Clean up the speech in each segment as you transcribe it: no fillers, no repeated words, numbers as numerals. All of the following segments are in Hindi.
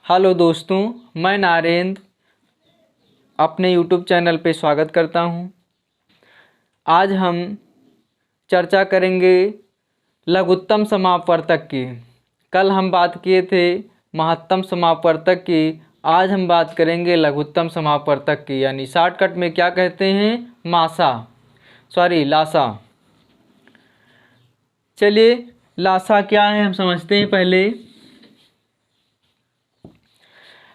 हेलो दोस्तों, मैं नारेंद्र अपने यूट्यूब चैनल पे स्वागत करता हूँ। आज हम चर्चा करेंगे लघुत्तम समापवर्तक की। कल हम बात किए थे महत्तम समापवर्तक की, आज हम बात करेंगे लघुत्तम समापवर्तक की, यानी शॉर्टकट में क्या कहते हैं, लासा। चलिए लासा क्या है हम समझते हैं। पहले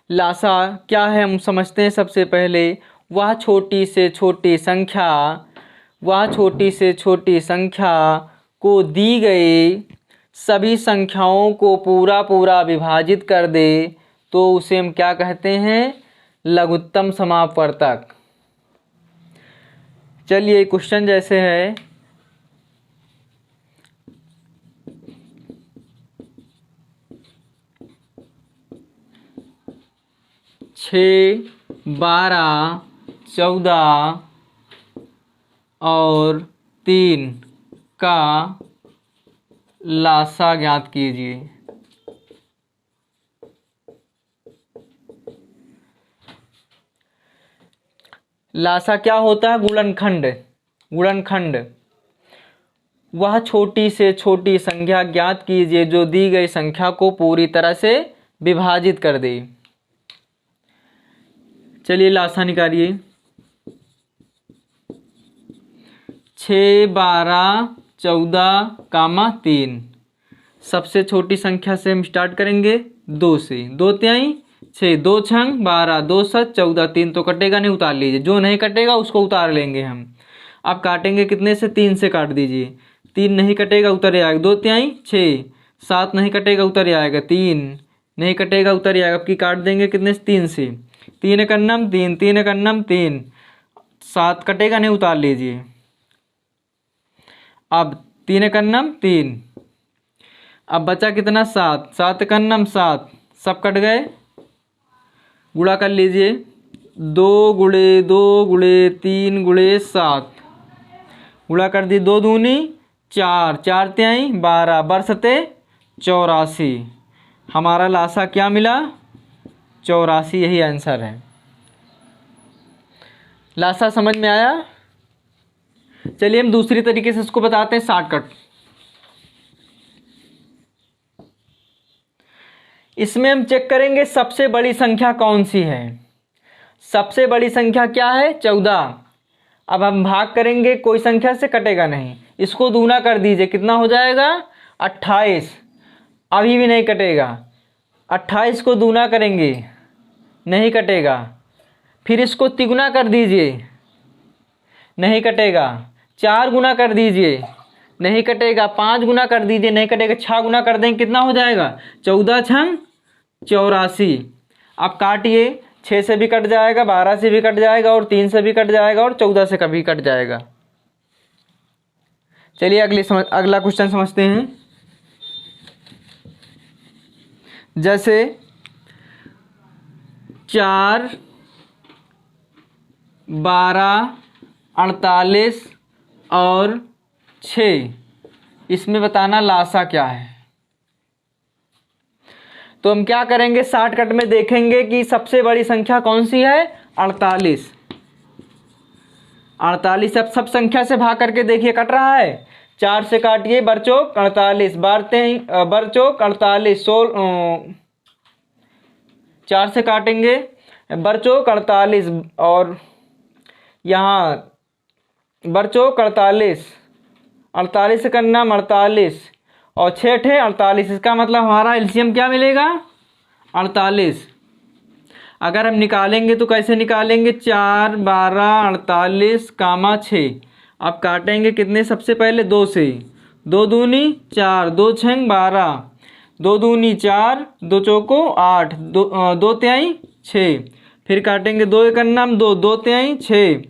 लासा क्या है हम समझते हैं। सबसे पहले वह छोटी से छोटी संख्या को दी गई सभी संख्याओं को पूरा विभाजित कर दे तो उसे हम क्या कहते हैं, लघुत्तम समापवर्तक। चलिए क्वेश्चन जैसे है, छः, 12, 14 और 3 का लासा ज्ञात कीजिए। लासा क्या होता है, गुणनखंड। वह छोटी से छोटी संख्या ज्ञात कीजिए जो दी गई संख्या को पूरी तरह से विभाजित कर दे। चलिए लासा निकालिए। 6, 12, 14, 3। सबसे छोटी संख्या से हम स्टार्ट करेंगे 2 से। 2 तिहाई 6, 2 छंग 12, 2 7 14, 3 तो कटेगा नहीं, उतार लीजिए। जो नहीं कटेगा उसको उतार लेंगे हम। अब काटेंगे कितने से, 3 से काट दीजिए। 3 नहीं कटेगा, उतर आएगा। 2 तिहाई 6, 7 नहीं कटेगा, उतर आएगा। 3 नहीं कटेगा, उतर आएगा। अब की काट देंगे कितने से, 3 से। 3 एकन्नम 3, 3 एकन्नम 3, 7 कटेगा नहीं, उतार लीजिए। अब 3 एकन्नम 3, अब बचा कितना, 7, 7 एकन्नम 7, सब कट गए। गुणा कर लीजिए। 2 गुणे 2 गुणे 3 गुणे 7, गुणा कर दी। 2 दूनी 4, 4 तिहाई 12, बरसते 84। हमारा लासा क्या मिला, 84। यही आंसर है। लासा समझ में आया। चलिए हम दूसरी तरीके से इसको बताते हैं, शॉर्टकट। इसमें हम चेक करेंगे सबसे बड़ी संख्या कौन सी है। सबसे बड़ी संख्या क्या है, 14। अब हम भाग करेंगे, कोई संख्या से कटेगा नहीं। इसको दूना कर दीजिए, कितना हो जाएगा, 28। अभी भी नहीं कटेगा। 28 को दूना करेंगे, नहीं कटेगा। फिर इसको तिगुना कर दीजिए, नहीं कटेगा। 4 गुना कर दीजिए, नहीं कटेगा। 5 गुना कर दीजिए, नहीं कटेगा। 6 गुना कर देंगे, कितना हो जाएगा, 14 छंग 84। अब काटिए, 6 से भी कट जाएगा, 12 से भी कट जाएगा, और 3 से भी कट जाएगा, और 14 से कभी कट जाएगा। चलिए अगला क्वेश्चन समझते हैं। जैसे 4, 12, 48 और 6, इसमें बताना लासा क्या है। तो हम क्या करेंगे, शॉर्टकट में देखेंगे कि सबसे बड़ी संख्या कौन सी है, 48। 48 अब सब संख्या से भाग करके देखिए, कट रहा है। 4 से काटिए, बरचौक 48, बरचौक 48, 4 से काटेंगे, बरचौक 48, और यहाँ बरचौक 48, 48 का नाम 48, और 6 ठे 48। इसका मतलब हमारा एलसीएम क्या मिलेगा, 48। अगर हम निकालेंगे तो कैसे निकालेंगे, 4, 12, 48, 6। अब काटेंगे कितने, सबसे पहले 2 से। 2 दूनी 4, 2 छंग 12, 2 दूनी 4, 2 चौको 8, 2 तिहाई 6। फिर काटेंगे 2 एकन्नम 2, 2 तिहाई 6।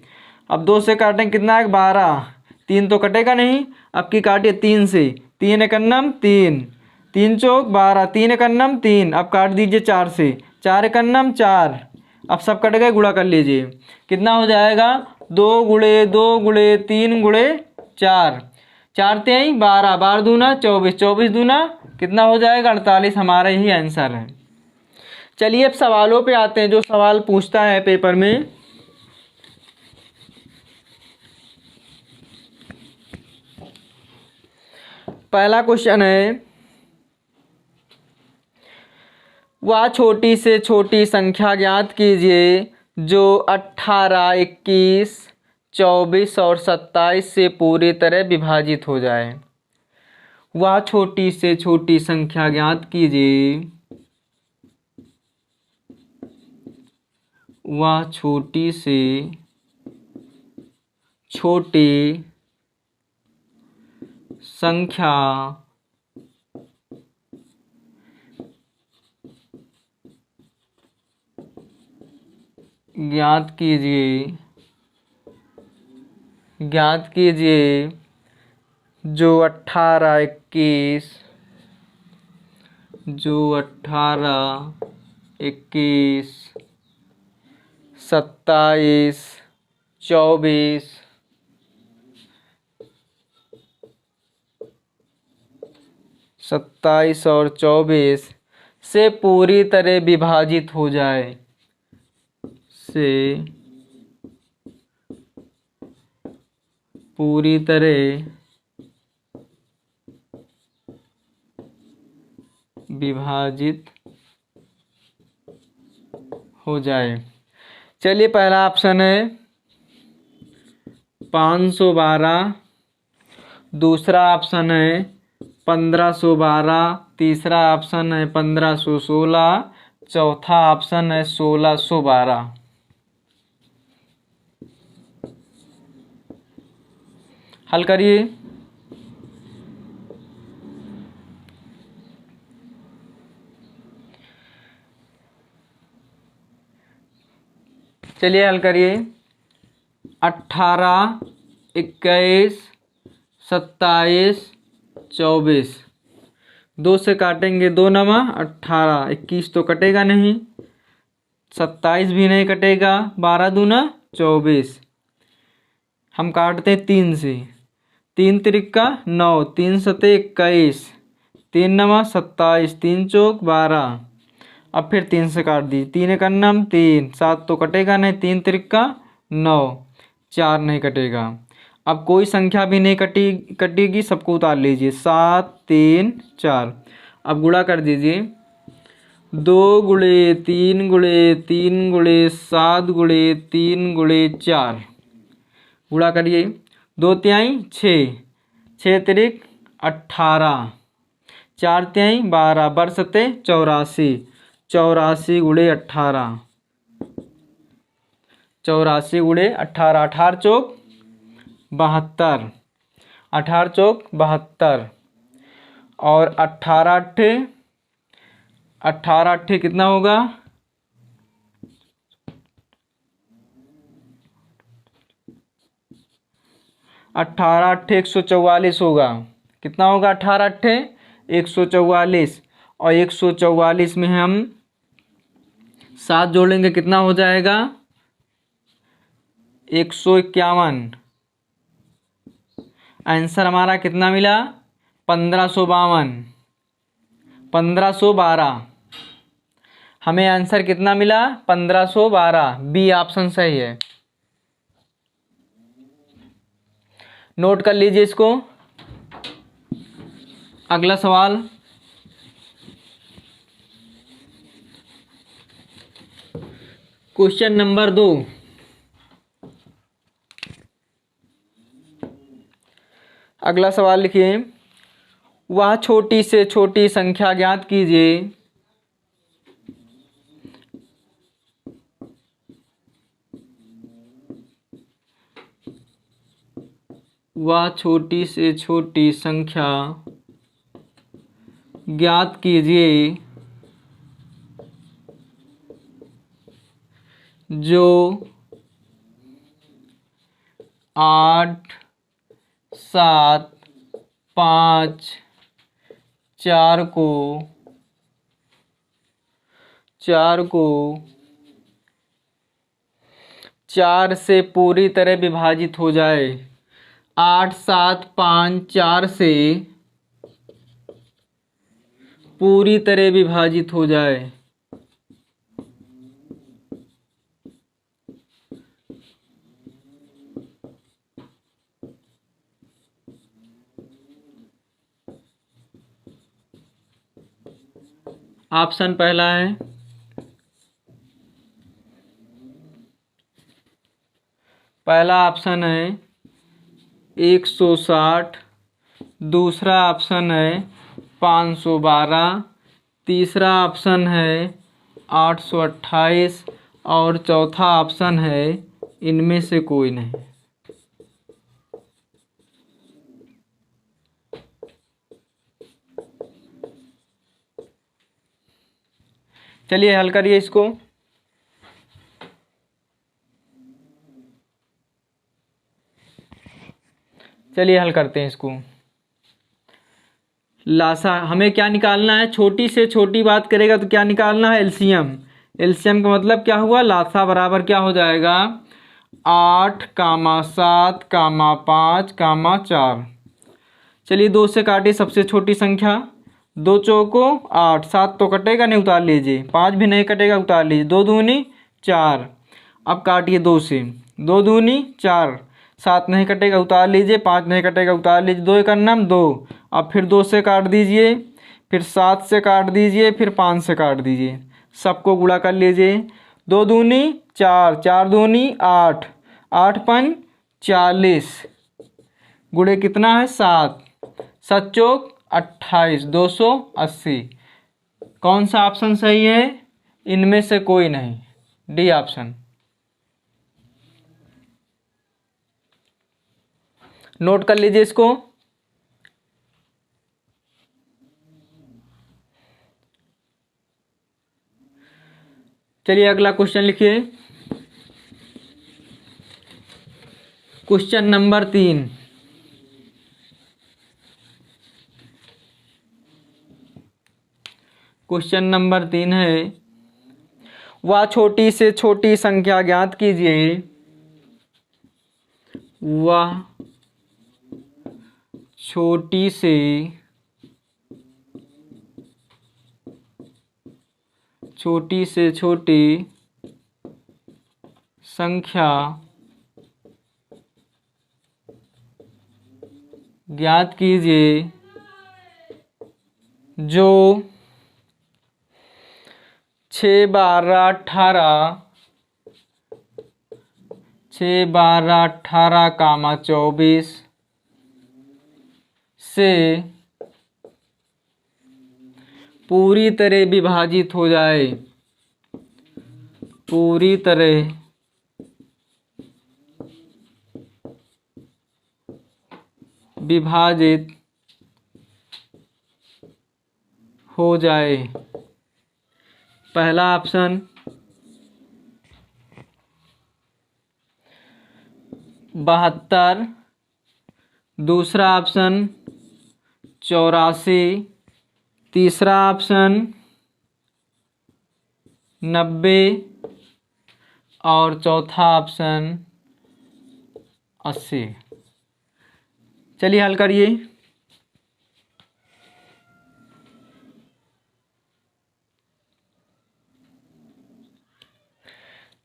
अब 2 से काटेंगे, कितना है, 12। 3 तो कटेगा नहीं। अब की काटिए 3 से। 3 एकन्नम 3, 3 चौक 12, 3 एकन्नम 3। अब काट दीजिए 4 से। 4 एकन्नम 4, अब सब कट गए, गुणा कर लीजिए। कितना हो जाएगा, 2 गुणे 2 गुणे 3 गुणे 4, 4 तिहाई 12, 12 दूना 24, 24 दूना कितना हो जाएगा, 48। हमारा यही आंसर है। चलिए अब सवालों पे आते हैं, जो सवाल पूछता है पेपर में। पहला क्वेश्चन है, वह छोटी से छोटी संख्या ज्ञात कीजिए जो 18, 21, 24 और 27 से पूरी तरह विभाजित हो जाए। वह छोटी से छोटी संख्या ज्ञात कीजिए, वह छोटी से छोटी संख्या ज्ञात कीजिए जो 18, 21, 27, 24, 27 और 24 से पूरी तरह विभाजित हो जाए, से पूरी तरह विभाजित हो जाए। चलिए पहला ऑप्शन है 512, दूसरा ऑप्शन है 1512, तीसरा ऑप्शन है 1516, चौथा ऑप्शन है 1612। हल करिए। चलिए हल करिए। 18, 21, 27, 24, 2 से काटेंगे 2 नमा 18, 21 तो कटेगा नहीं, 27 भी नहीं कटेगा, 12 दूना 24। हम काटते हैं 3 से, 3 त्रिका 9, 3 सते 21, 3 नमा 27, 3 चौक 12। अब फिर 3 से काट दी, 3 एक अन्नम 3, 7 तो कटेगा नहीं, 3 त्रिका 9, 4 नहीं कटेगा। अब कोई संख्या भी नहीं कटेगी, सबको उतार लीजिए, 7, 3, 4। अब गुणा कर दीजिए, 2 गुणे 3 गुणे 3 गुणे 7 गुणे 3 गुणे 4। गुणा करिए, 2 तिहाई 6, 6 त्रिक 18, 4 तिहाई 12, बरसते 84, 84 गुणे 18, 84 गुणे 18, 18 चौक 72, 18 चौक 72 और 18 अट्ठे कितना होगा, 18 अट्ठे 144 होगा। कितना होगा 18 अट्ठे 144, और 144 में हम 7 जोड़ेंगे, कितना हो जाएगा 151। आंसर हमारा कितना मिला 1552, 1512। हमें आंसर कितना मिला 1512, बी ऑप्शन सही है। नोट कर लीजिए इसको। अगला सवाल, क्वेश्चन नंबर 2। अगला सवाल लिखिए, वह छोटी से छोटी संख्या ज्ञात कीजिए वह छोटी से छोटी संख्या ज्ञात कीजिए जो 8, 7, 5, 4 को 4 से पूरी तरह विभाजित हो जाए। 8, 7, 5, 4 से पूरी तरह विभाजित हो जाए। ऑप्शन पहला है पहला ऑप्शन है 160, दूसरा ऑप्शन है 512, तीसरा ऑप्शन है 828 और चौथा ऑप्शन है इनमें से कोई नहीं। चलिए हल करिए इसको। चलिए हल करते हैं इसको। लासा हमें क्या निकालना है, छोटी से छोटी बात करेगा तो क्या निकालना है, एलसीएम। एलसीएम का मतलब क्या हुआ, लासा बराबर क्या हो जाएगा, 8, 7, 5, 4। चलिए 2 से काटिए सबसे छोटी संख्या, 2 चौको 8, 7 तो कटेगा नहीं, उतार लीजिए, 5 भी नहीं कटेगा, उतार लीजिए, 2 दूनी 4। अब काटिए 2 से, 2 दूनी 4, 7 नहीं कटेगा, उतार लीजिए, 5 नहीं कटेगा, उतार लीजिए, 2 का नाम 2। अब फिर 2 से काट दीजिए, फिर 7 से काट दीजिए, फिर 5 से काट दीजिए, सबको गुणा कर लीजिए, 2 दूनी 4, 4 दूनी 8, 8 5 40, गुणे कितना है 7, 7 चौक 28, 280। कौन सा ऑप्शन सही है, इनमें से कोई नहीं, डी ऑप्शन। नोट कर लीजिए इसको। चलिए अगला क्वेश्चन लिखिए, क्वेश्चन नंबर 3। क्वेश्चन नंबर 3 है, वह छोटी से छोटी संख्या ज्ञात कीजिए, वह छोटी से छोटी संख्या ज्ञात कीजिए जो 6, 12, 18, 6, 12, 18, 24 से पूरी तरह विभाजित हो जाए, पूरी तरह विभाजित हो जाए। पहला ऑप्शन 72, दूसरा ऑप्शन 84, तीसरा ऑप्शन 90 और चौथा ऑप्शन 80। चलिए हल करिए।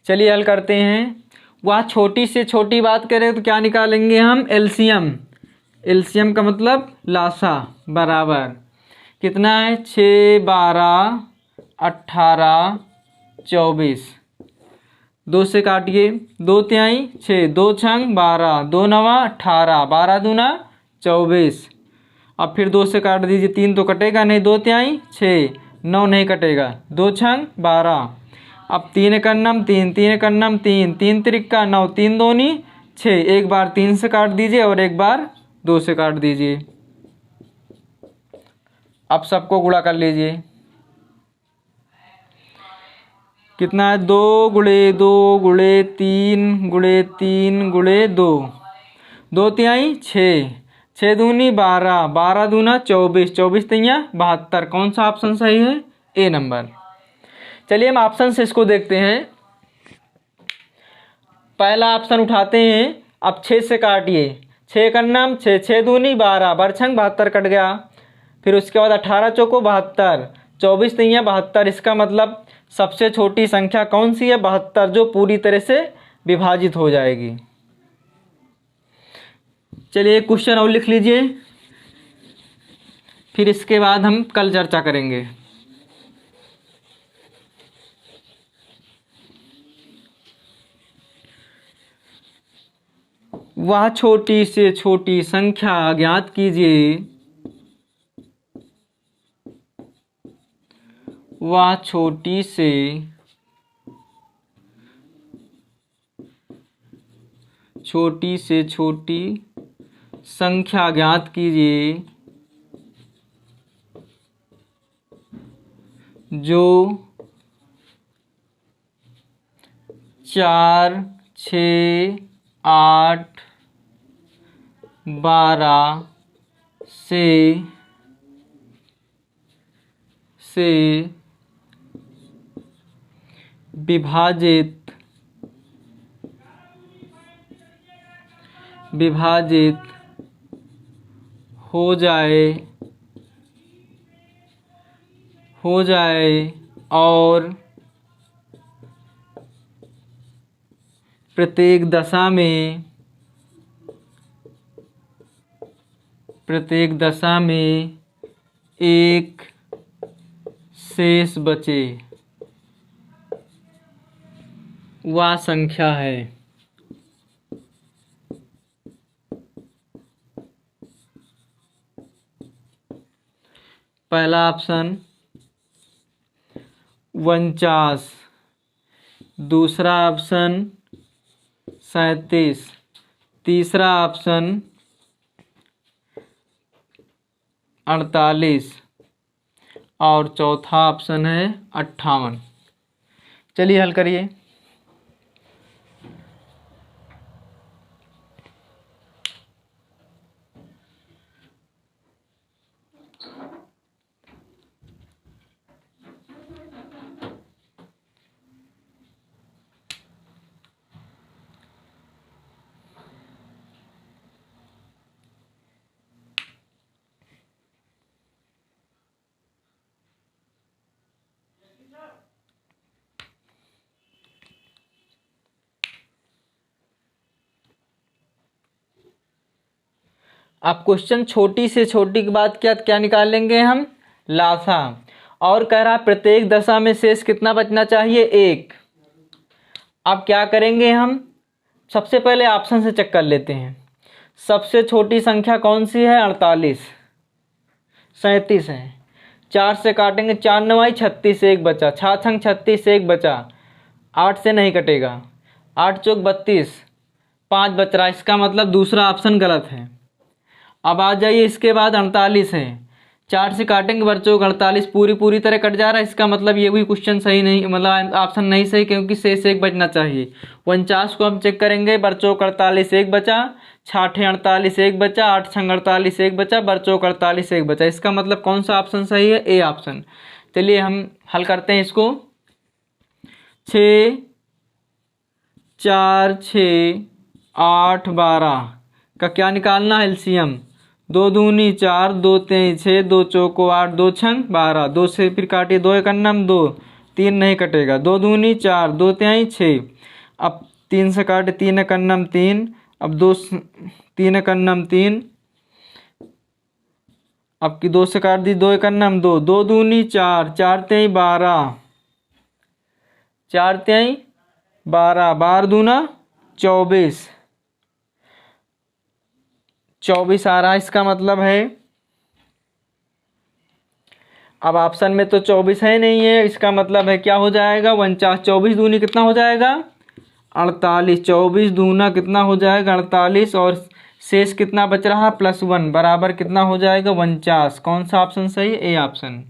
चलिए हल करते हैं। वह छोटी से छोटी बात करें तो क्या निकालेंगे हम, एलसीएम। एलसीएम का मतलब लासा बराबर कितना है, 6, 12, 18, 24। 2 से काटिए, 2 तिहाई 6, 2 छंग 12, 2 नवा 18, 12 दूना 24। अब फिर 2 से काट दीजिए, 3 तो कटेगा नहीं, 2 तिहाई 6, 9 नहीं कटेगा, 2 छंग 12। अब 3 का नाम 3, 3 का नाम 3, 3 त्रिका 9, 3 दूनी 6, एक बार 3 से काट दीजिए और एक बार 2 से काट दीजिए। अब सबको गुणा कर लीजिए, कितना है, 2 गुणे 2 गुणे 3 गुणे 3 गुणे 2, 2 तिहाई 6, 6 दूनी 12, 12 दूना 24, 24 तिहाई 72। कौन सा ऑप्शन सही है, ए नंबर। चलिए हम ऑप्शन से इसको देखते हैं। पहला ऑप्शन उठाते हैं, अब 6 से काटिए, 6 का नाम 6, 6 दूनी 12, बरछंग 72 कट गया। फिर उसके बाद 18 चौको 72, 24 तिहाई 72। इसका मतलब सबसे छोटी संख्या कौन सी है, 72, जो पूरी तरह से विभाजित हो जाएगी। चलिए एक क्वेश्चन और लिख लीजिए, फिर इसके बाद हम कल चर्चा करेंगे। वह छोटी से छोटी संख्या ज्ञात कीजिए, वह छोटी से छोटी संख्या ज्ञात कीजिए जो 4, 6, 8, 12 से विभाजित हो जाए और प्रत्येक दशा में एक शेष बचे, वह संख्या है। पहला ऑप्शन 49, दूसरा ऑप्शन 37, तीसरा ऑप्शन 48 और चौथा ऑप्शन है 58। चलिए हल करिए। अब क्वेश्चन छोटी से छोटी के बाद क्या निकालेंगे हम, लासा। और कह रहा प्रत्येक दशा में शेष कितना बचना चाहिए, 1। अब क्या करेंगे हम, सबसे पहले ऑप्शन से चेक कर लेते हैं। सबसे छोटी संख्या कौन सी है, 48, 37 है। 4 से काटेंगे, 4 9 36, 1 बचा, 6 छंग 36, 1 बचा, 8 से नहीं कटेगा, 8 चौक 32, 5 बच रहा, इसका मतलब दूसरा ऑप्शन गलत है। अब आ जाइए, इसके बाद 48 है, 4 से काटेंगे बच्चों 48, पूरी तरह कट जा रहा है, इसका मतलब ये भी क्वेश्चन सही नहीं, मतलब ऑप्शन नहीं सही, क्योंकि शेष 1 बचना चाहिए। 49 को हम चेक करेंगे, बच्चों 48, 1 बचा, 6 48, 1 बचा, 8 छंग 48, 1 बचा, बच्चों 48, 1 बचा, इसका मतलब कौन सा ऑप्शन सही है, ए ऑप्शन। चलिए हम हल करते हैं इसको। 6 4 6 8 12 का क्या निकालना है, एलसीएम। 2 दूनी 4, 2 तेई 6, 2 चौको 8, 2 छंग 12, 2 से फिर काटिए, 2 एक अन्नम 2, 3 नहीं कटेगा, 2 दूनी 4, 2 तेई 6, अब 3 से काटे, 3 एक अन्नम 3, अब 2 3 एक अन्नम 3, अब की 2 से काट दी, 2 एक अन्नम 2, 2 दूनी 4, 4 तेई 12, 4 तेई 12, 12 दूना 24 आ रहा है, इसका मतलब है, अब ऑप्शन में तो 24 है नहीं है, इसका मतलब है क्या हो जाएगा, 49। 24 दूनी कितना हो जाएगा, 48, 24 दूना कितना हो जाएगा, 48, और शेष कितना बच रहा, +1 बराबर कितना हो जाएगा, 49। कौन सा ऑप्शन सही है, ए ऑप्शन।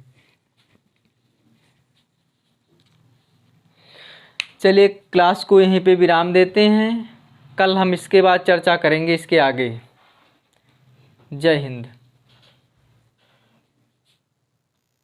चलिए क्लास को यहीं पे विराम देते हैं, कल हम इसके बाद चर्चा करेंगे इसके आगे। जय हिंद।